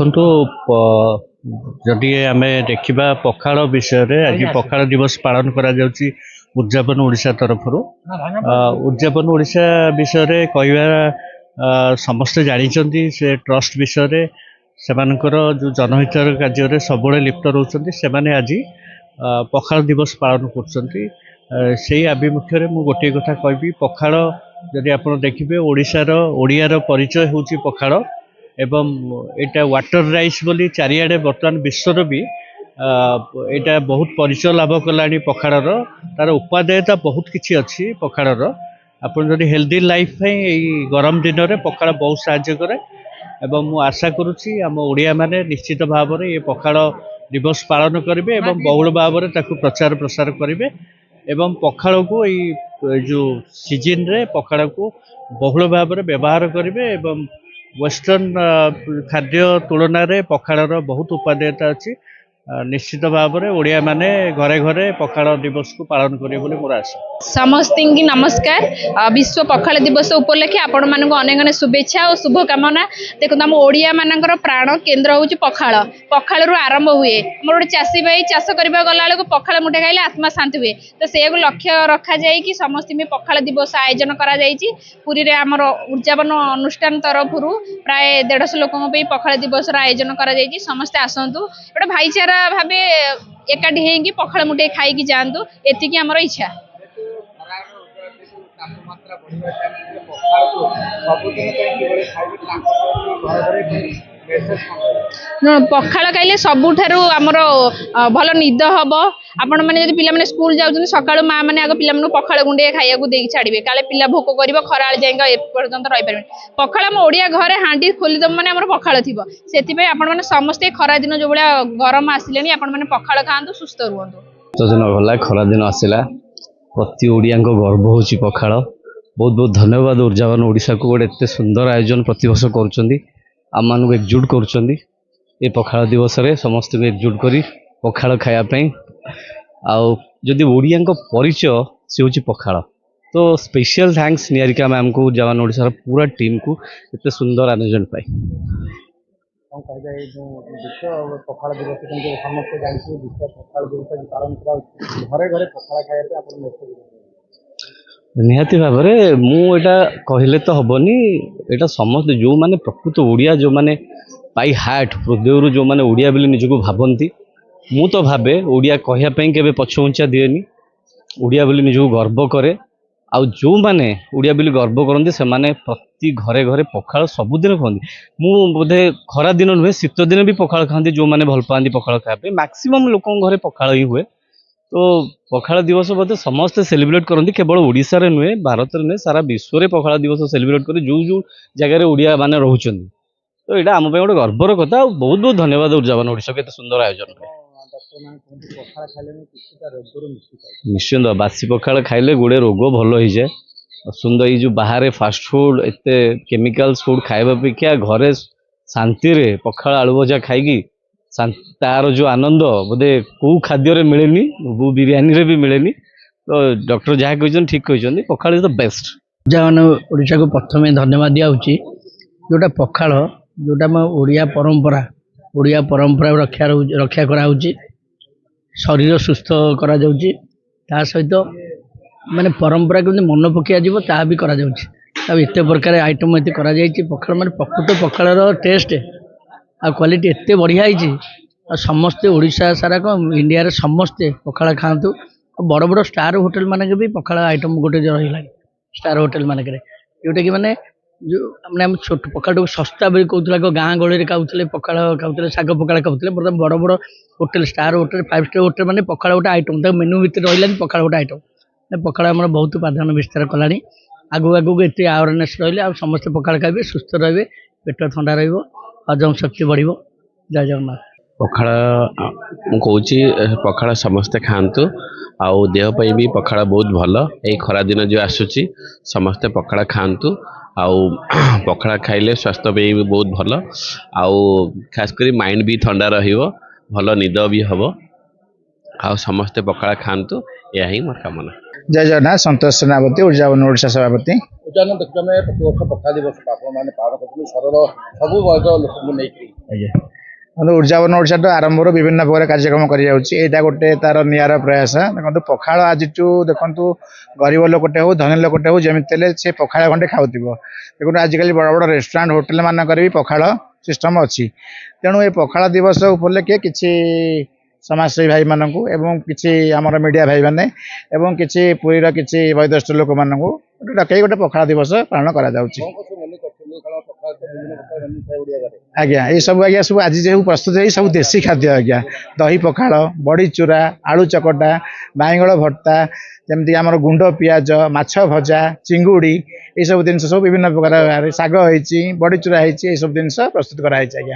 देखु जदि आम देखा पखाड़ विषय आज पखाड़ दिवस पालन करा उद्यापन ओडिशा तरफ उद्यापन ओडिशा विषय कहवा समस्ते जानी से ट्रस्ट विषय से जो जनहित कार्य सब लिप्त रोचते से आज पखाड़ दिवस पालन कर आभिमुख्य में मुझे गोटे कथा कहबी पखाड़ जदि आप देखिए ओडिशार ओडियार परिचय होची पखाड़ एवं एटा वाटर राइस बोली चारिआडे बर्तमान विश्वर भी एटा बहुत परिचय लाभ कलानी पखाड़र तार उपादेयता बहुत किसी अच्छी पखाड़र आप जदि हेल्दी लाइफ गरम दिन में पखाड़ बहुत साहाय्य करे एवं मु आशा करुच्ची आम ओडिया माने निश्चित भाव में ये पखाड़ दिवस पालन करेंगे एवं बहुल भाव में प्रचार प्रसार करेंगे एवं पखाड़ को जो सीजन रे पखाड़ को बहुल भाव में व्यवहार करेंगे एवं वेस्टर्न खाद्य तुलन में पखाड़र बहुत उपादेयता अच्छी निश्चित भाव में ओडिया माने घरे घरे पखाड़ दिवस को पालन करेंगे बोली मोर आशा। समस्त की नमस्कार। विश्व पखाड़ दिवस उपलक्षे आपण मानक अनेक अनेक शुभेच्छा और शुभकामना। देखो आम ओडिया मानकर प्राण केन्द्र होची पखाड़ पखाड़ रु आरंभ हुए मोर गोटे चाषी भाई चाष करबा गला बेलू पखाड़ मुठे खाइले आत्मा शांति हुए तो से लक्ष्य रखा जाए कि समस्त में पखाड़ दिवस आयोजन करा जायछि। पुरी रे हमर उद्यापन अनुष्ठान तरफ प्राय 150 लोकों पखाड़ दिवस आयोजन करा जायछि। समस्ते आसतु गोटे भाईचारा भावे एकाठी होगी पखाड़ मुठे खाई जातु एतिकी आमर इच्छा। पखाड़ खाइले सबुठारु आमर भल निद हम आपण मैंने जब पिला स्कूल जाऊँ सका माँ मैंने आग पिला पखाड़ गुंडे खाया दे छाड़े काले पिला भोक कर खरा जाए एपर्यंत रही पखाड़ आम ओडिया घरे हांडी खोलीदब मैंने पखाड़ थी से आपण समस्ते खरा दिन जो भाया गरम आसिले आपण मैंने पखाड़ खातु सुस्थ रुहतु। तो दिन गला खरा दिन आसला प्रति ओडिया गर्व हो पखाड़ बहुत बहुत धन्यवाद उद्यापन ओडिशा को गोटे एत सुंदर आयोजन प्रतिवर्ष करुँच आम एकजुट करुँच ये पखाड़ दिवस रे समस्त एकजुट करी पखाड़ खायापी आदि ओडिया परिचय से हूँ पखाड़ तो स्पेशल थैंक्स निहारिका मैम को उद्यापन ओडिशा पूरा टीम को इतने सुंदर आयोजन पाई। पखाड़ दिवस समस्त जानते विश्व पखाड़ दिवस पालन घरे घरे पखाड़ खाया निहाती भाव में मुझा कहले तो हेनी यहाँ समस्त जो मैंने प्रकृत ओडिया जो मैंने पाई हार्ट हृदय जो मैंने ओडिया बोली निजको भावती मु तो भावे ओडिया कहवाई के पछघुंचा दिएनी ओडिया बोली निजको गर्व करे आउ जो मैंने ओडिया बोली गर्व करते से माने प्रति घरे घरे पखाड़ सबुदिन खाती मु बोधे खरा दिन नुहे शीत दिन भी पखाड़ खाती जो मैंने भल पाती पखाड़ खाया मैक्सिमम लोक घरे पखाड़ ही हुए तो पखाड़ दिवस बोधे समस्ते सेलिब्रेट करती केवल ओडिशा रे नुहे भारत में नुहे सारा विश्व में पखाड़ दिवस सेलिब्रेट कर जो जो जगह ओडिया माने रोचन तो यहाँ आम गोटे गर्वर कथा बहुत बहुत धन्यवाद उद्यापन ओडिशा के सुंदर आयोजन। निश्चिंत बासी पखाड़ खाइले गोटे रोग भल हो जाए सुंदर ये जो बाहर फास्ट फूड एत केमिकल्स फूड खाଇବା अपेक्षा घरे शांति रे पखाड़ आलू भजा खाई तार जो आनंद बोधे कौ खाद्य मिलेनी वो बिरियानी रे भी मिलेनी तो डॉक्टर जहाँ कहते ठीक कहते पखाड़ इज द बेस्ट। उद्यापन ओडिशा को प्रथम धन्यवाद दिया जोटा पखाड़ जोटा ओडिया परंपरा रक्षा करा शरीर सुस्थ करा ता सहित माने परंपरा को मन पकड़ा जीव ता भी करा एत प्रकार आइटम एत करा पखाड़ माने प्रकृत पखाड़ टेस्ट आ क्वालिटी एत बढ़िया है समस्ते ओडिशा सारा इंडिया रे समस्ते पखाड़ खातु बड़ बड़ स्टार होटल मानक भी पखाड़ आइटम गोटे रही स्टार होटल मानक जोटा कि माने जो मैंने छोट पखाड़ को सस्ता भी कहते गाँ गहली खाऊे पखाड़ खाऊे शाग पखाड़ खाऊे बर्तमान बड़ बड़ hotel star hotel 5 star hotel मैंने पखाड़ गोटे आइटम तक मेनू भितर रही पखाड़ गोटे आइटम पखाड़ आम बहुत प्राधान्य विस्तार कला आगू आगू एत अवेयरनेस रही समस्त पखाड़ खाइबे सुस्थ रे पेट ठंडा हजम शक्ति बढ़। जय जगन्नाथ। पखाड़ मुझे पखाड़ समस्ते खातु आउ देहपाई भी पखाड़ बहुत भल यही खरा दिन जो आसूची समस्ते पखाड़ खातु आउ पखाड़ खाइले स्वास्थ्य भी बहुत भल आउ खास करी माइंड भी ठंडा रहिबो भल निद भी हम आउ समस्ते पखाड़ खातु यह ही मोर कामना। जय जगन्नाथ। संतोष सेनापति उद्यापन ओडिशा सभापति। उद्यापन देखिए प्रतिवर्ष पखाड़ दिवस पालन करते सरल सब वर्ग लोक नहीं ଉଦ୍ଯାପନ ଓଡ଼ିଶାଠୁ ଆରମ୍ଭରୁ ବିଭିନ୍ନ ପ୍ରକାର କାର୍ଯ୍ୟକ୍ରମ କରାଯାଉଛି। ଏଇଟା ଗୋଟେ ତାର ନିଆରା ପ୍ରୟାସ। ଦେଖନ୍ତୁ ପଖାଳ ଆଜିଠୁ ଦେଖନ୍ତୁ ଗରିବ ଲୋକଟେ ହଉ ଧନୀ ଲୋକଟେ ହଉ ଯେମିତି ହେଲେ ସେ ପଖାଳ ଖଣ୍ଡେ ଖାଉଥିବ। ଦେଖନ୍ତୁ ଆଜିକାଲି ବଡ଼ ବଡ଼ ରେଷ୍ଟୁରାଣ୍ଟ ହୋଟେଲ ମାନଙ୍କରେ ବି ପଖାଳ ସିଷ୍ଟମ ଅଛି। ତେଣୁ ଏ ପଖାଳ ଦିବସ ଉପଲକ୍ଷେ କିଛି ସମାଜସେବୀ ଭାଇମାନଙ୍କୁ ଏବଂ କିଛି ଆମର ମିଡ଼ିଆ ଭାଇମାନେ ଏବଂ କିଛି ପୁରୀର କିଛି ବୟୋଜ୍ୟେଷ୍ଠ ଲୋକମାନଙ୍କୁ ଡକେଇ ଗୋଟେ ପଖାଳ ଦିବସ ପାଳନ କରାଯାଉଛି। ଆଜ୍ଞା ଏଇସବୁ ଆଜ୍ଞା ସବୁ ଆଜି ଯେଉଁ ପ୍ରସ୍ତୁତ ହେଇ ସବୁ ଦେଶୀ ଖାଦ୍ୟ ଆଜ୍ଞା। ଦହି ପଖାଳ, ବଡ଼ି ଚୁରା, ଆଳୁ ଚକଟା, ବାଇଗଣ ଭର୍ତ୍ତା, ଯେମିତି ଆମର ଗୁଣ୍ଡ ପିଆଜ, ମାଛ ଭଜା, ଚିଙ୍ଗୁଡ଼ି, ଏଇସବୁ ଜିନିଷ ସବୁ ବିଭିନ୍ନ ପ୍ରକାର ଶାଗ ହେଇଛି, ବଡ଼ି ଚୁରା ହେଇଛି, ଏଇସବୁ ଜିନିଷ ପ୍ରସ୍ତୁତ କରାହେଇଛି ଆଜ୍ଞା।